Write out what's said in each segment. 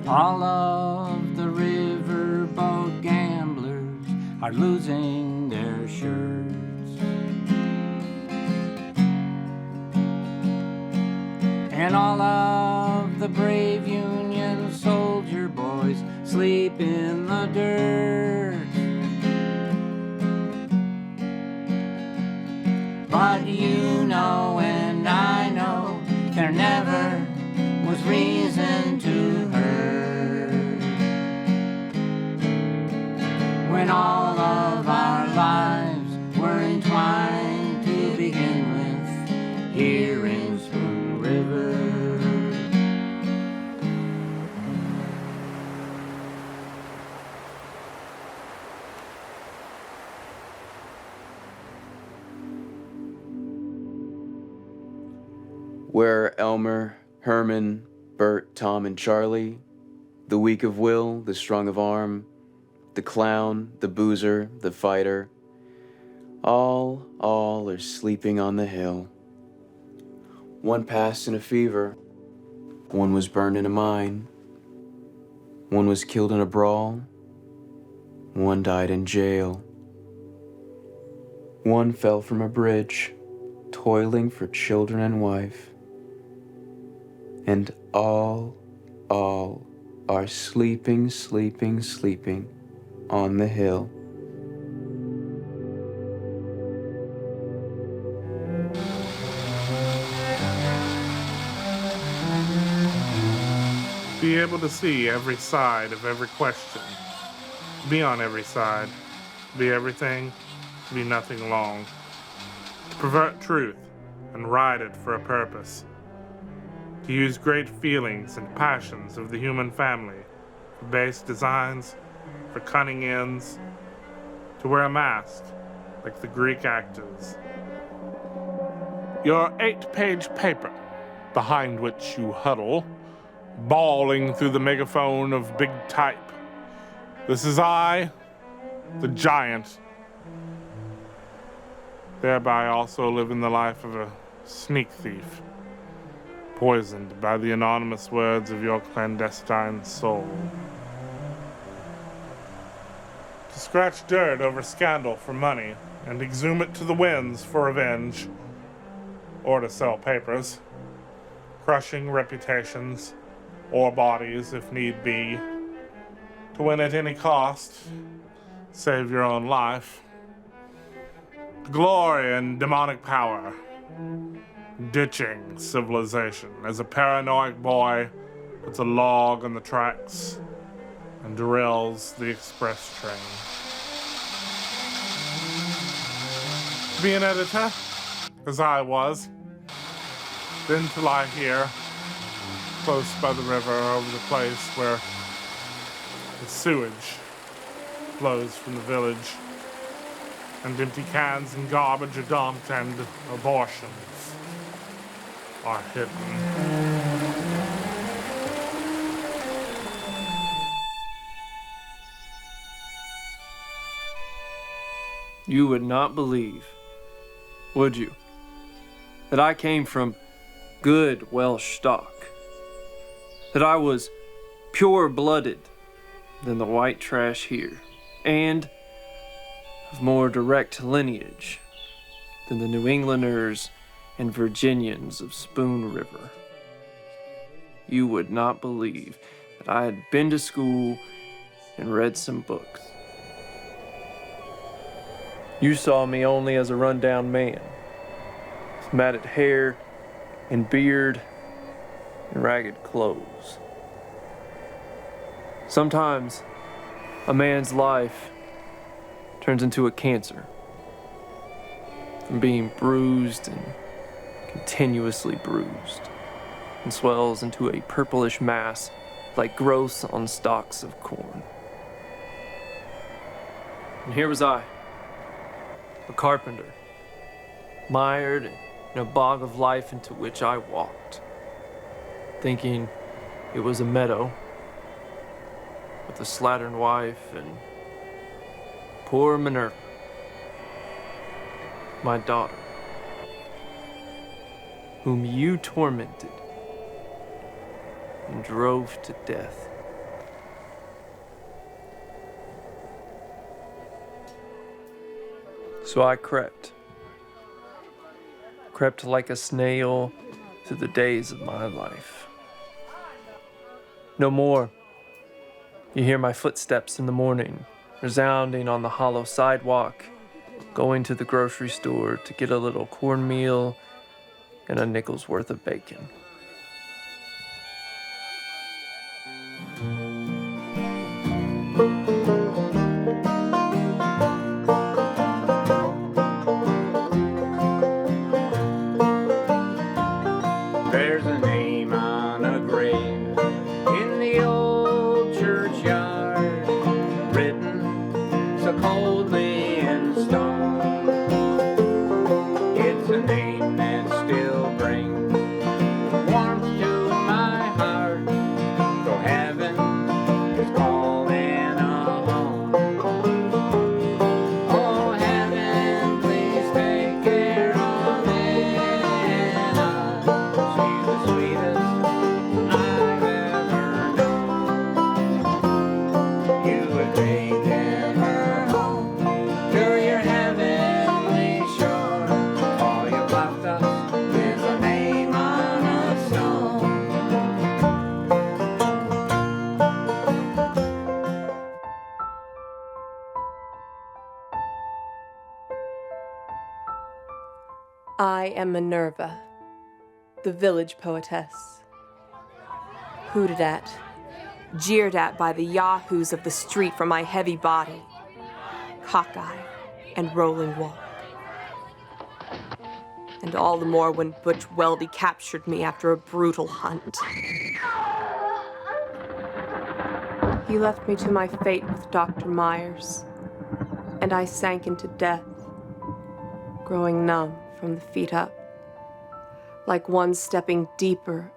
All of the riverboat gamblers are losing their shirts, and all of the brave Union soldier boys sleep in the dirt. But you know and I know there never was reason to hurt, when all of our lives were entwined to begin with here in Spoon River. Where Elmer, Herman, Bert, Tom, and Charlie, the weak of will, the strong of arm, the clown, the boozer, the fighter, all are sleeping on the hill. One passed in a fever, one was burned in a mine, one was killed in a brawl, one died in jail. One fell from a bridge, toiling for children and wife. And all are sleeping on the hill. Be able to see every side of every question. Be on every side. Be everything, be nothing long. To pervert truth and ride it for a purpose. To use great feelings and passions of the human family for base designs, for cunning ends, to wear a mask like the Greek actors. Your 8-page paper, behind which you huddle, bawling through the megaphone of big type. This is I, the giant, thereby also living the life of a sneak thief, poisoned by the anonymous words of your clandestine soul. To scratch dirt over scandal for money and exhume it to the winds for revenge, or to sell papers, crushing reputations or bodies if need be, to win at any cost, save your own life. Glory in demonic power, ditching civilization as a paranoid boy puts a log on the tracks and derails the express train. To be an editor, as I was, then to lie here, close by the river over the place where the sewage flows from the village and empty cans and garbage are dumped and abortions are hidden. You would not believe, would you, that I came from good Welsh stock, that I was pure-blooded than the white trash here, and of more direct lineage than the New Englanders and Virginians of Spoon River. You would not believe that I had been to school and read some books. You saw me only as a run-down man, with matted hair and beard and ragged clothes. Sometimes a man's life turns into a cancer, from being bruised and continuously bruised, and swells into a purplish mass like growths on stalks of corn. And here was I, a carpenter, mired in a bog of life into which I walked, thinking it was a meadow with a slattern wife and poor Minerva, my daughter, whom you tormented and drove to death. So I crept like a snail through the days of my life. No more. You hear my footsteps in the morning, resounding on the hollow sidewalk, going to the grocery store to get a little cornmeal and a nickel's worth of bacon. There's a name on a grave in the old churchyard, written so coldly in stone. It's a name that still brings warmth to my heart, though heaven is calling a home. Oh, heaven, please take care of Anna. She's the sweetest I've ever known. You have taken her home to your heavenly shore. All you've left us is a name on a stone. I am Minerva, the village poetess. Hooted at, jeered at by the yahoos of the street for my heavy body, cockeye, and rolling walk. And all the more when Butch Weldy captured me after a brutal hunt. He left me to my fate with Dr. Meyers, and I sank into death, growing numb from the feet up, like one stepping deeper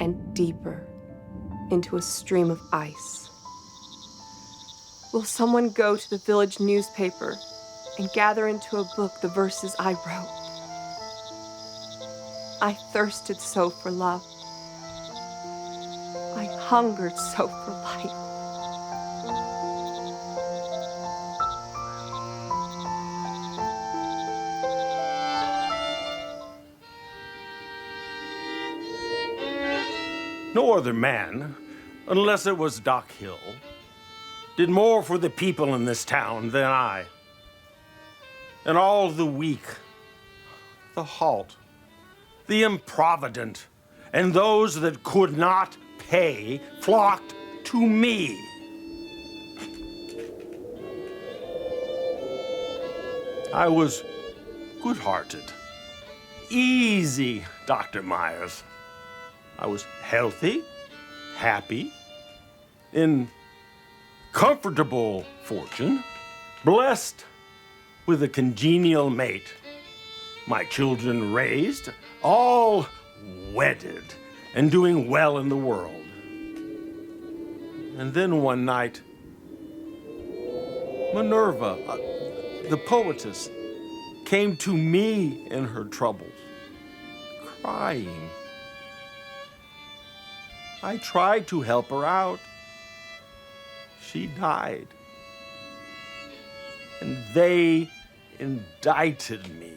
and deeper into a stream of ice. Will someone go to the village newspaper and gather into a book the verses I wrote? I thirsted so for love. I hungered so for light. No other man, unless it was Doc Hill, did more for the people in this town than I. And all the weak, the halt, the improvident, and those that could not pay flocked to me. I was good-hearted, easy, Dr. Meyers. I was healthy, happy, in comfortable fortune, blessed with a congenial mate, my children raised, all wedded and doing well in the world. And then one night, Minerva, the poetess, came to me in her troubles, crying. I tried to help her out. She died. And they indicted me.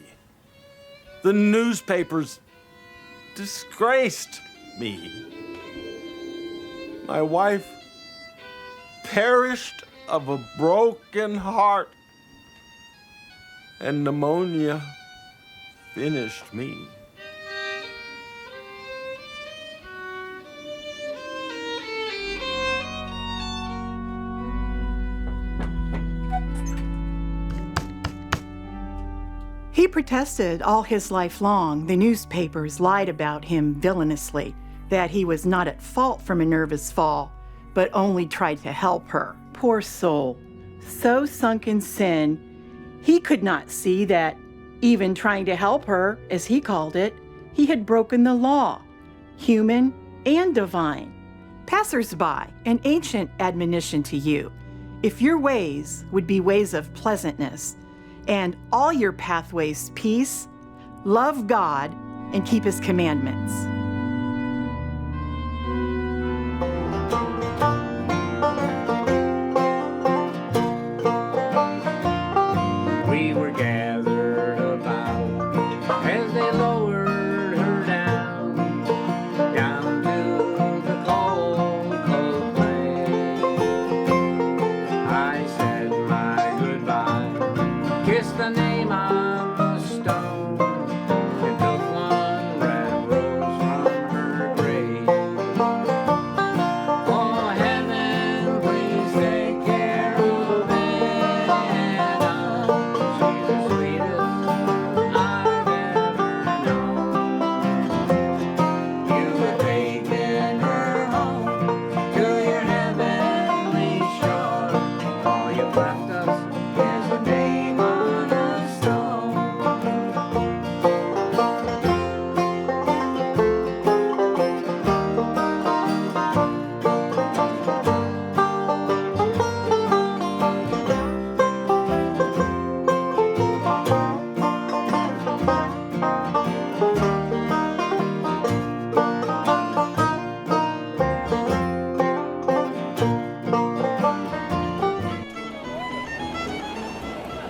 The newspapers disgraced me. My wife perished of a broken heart, and pneumonia finished me. He protested all his life long. The newspapers lied about him villainously, that he was not at fault for Minerva's fall, but only tried to help her. Poor soul, so sunk in sin, he could not see that even trying to help her, as he called it, he had broken the law, human and divine. Passers-by, an ancient admonition to you. If your ways would be ways of pleasantness, and all your pathways peace, love God and keep his commandments. We were gathered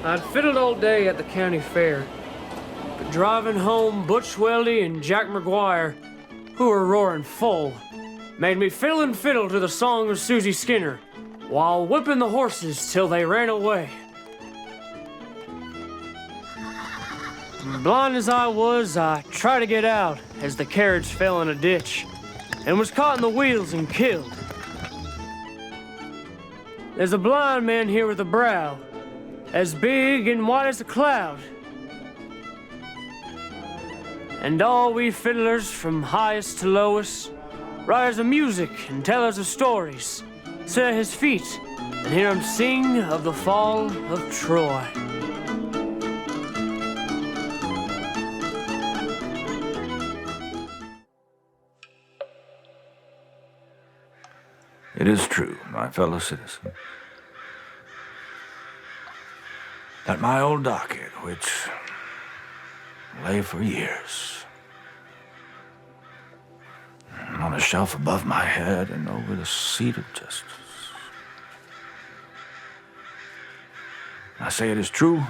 I'd fiddled all day at the county fair, but driving home, Butch Weldy and Jack McGuire, who were roaring full, made me fiddle and fiddle to the song of Susie Skinner, while whipping the horses till they ran away. Blind as I was, I tried to get out as the carriage fell in a ditch and was caught in the wheels and killed. There's a blind man here with a brow as big and white as a cloud. And all we fiddlers, from highest to lowest, writers of music and tellers of stories, sit at his feet and hear him sing of the fall of Troy. It is true, my fellow citizen, that my old docket, which lay for years on a shelf above my head and over the seat of justice, I say it is true.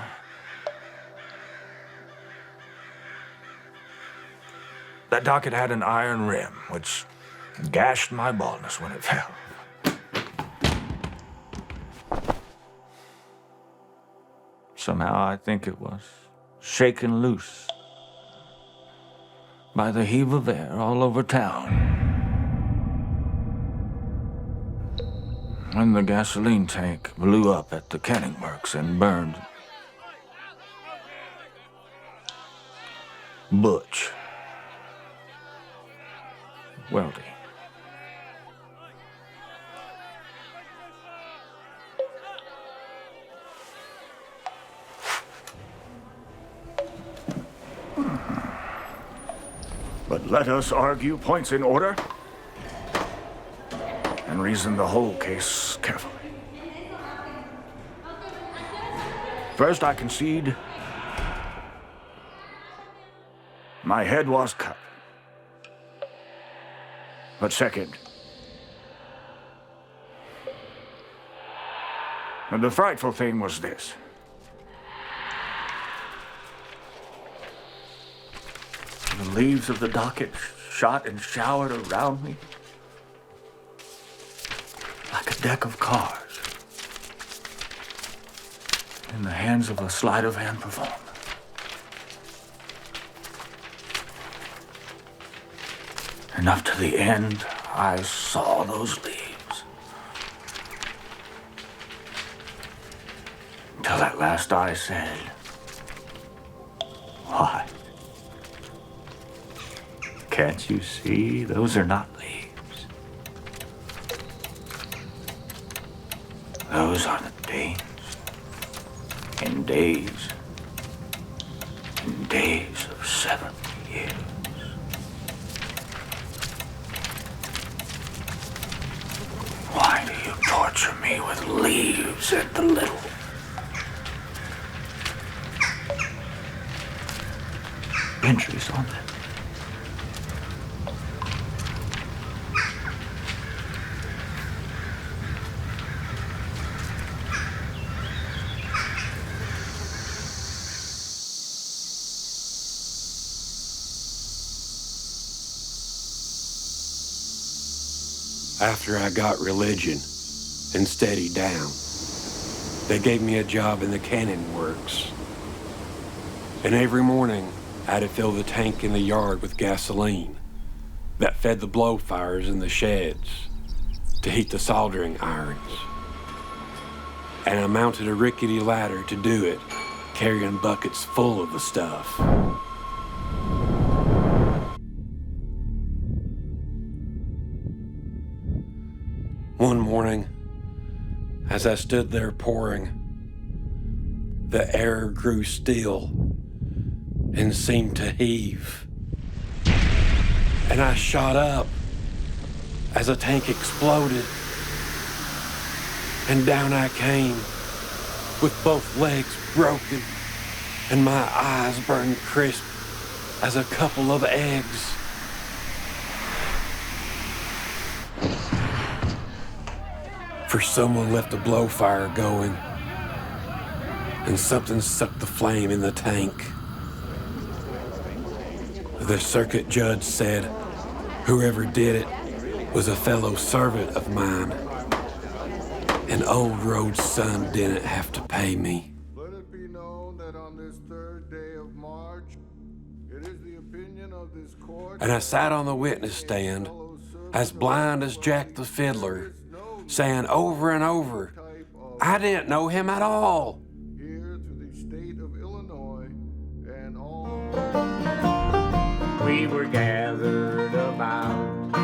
That docket had an iron rim, which gashed my baldness when it fell. Somehow I think it was shaken loose by the heave of air all over town. When the gasoline tank blew up at the canning works and burned Butch Weldy. But let us argue points in order and reason the whole case carefully. First, I concede my head was cut. But second, and the frightful thing was this. The leaves of the docket shot and showered around me like a deck of cards in the hands of a sleight of hand performer. And up to the end, I saw those leaves. Until at last I said, "Why? Can't you see? Those are not leaves. Those are the days and days and days of 7 years. Why do you torture me with leaves and the little entries on them? After I got religion and steadied down, they gave me a job in the canning works. And every morning, I had to fill the tank in the yard with gasoline that fed the blow fires in the sheds to heat the soldering irons. And I mounted a rickety ladder to do it, carrying buckets full of the stuff. One morning, as I stood there pouring, the air grew still and seemed to heave. And I shot up as a tank exploded, and down I came with both legs broken and my eyes burned crisp as a couple of eggs. For someone left a blow fire going and something sucked the flame in the tank. The circuit judge said whoever did it was a fellow servant of mine. And Old Road's son didn't have to pay me. Let it be known that on this 3rd day of March, it is the opinion of this court. And I sat on the witness stand, as blind as Jack the Fiddler, saying over and over, I didn't know him at all. Here to the state of Illinois and all. We were gathered about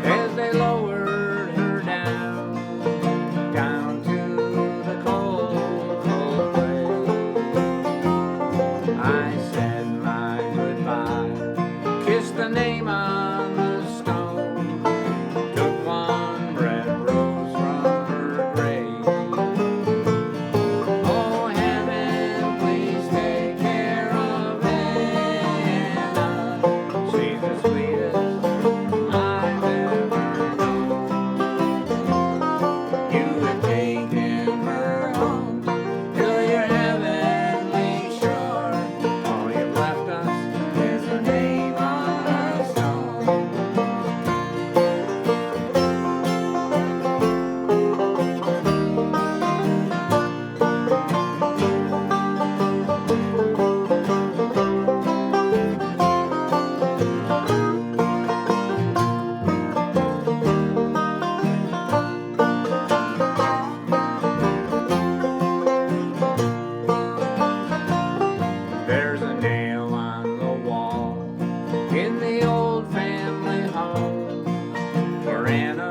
as they lowered her down to the cold, cold grave. I said my goodbye, kissed the name on the stone, took one red rose from her grave. Oh, heaven, please take care of Anna. She's the sweetest I've ever known. You have taken her home to your heavenly shore. All you've left us is a name on a stone. There's a nail on the wall in the old family home where Anna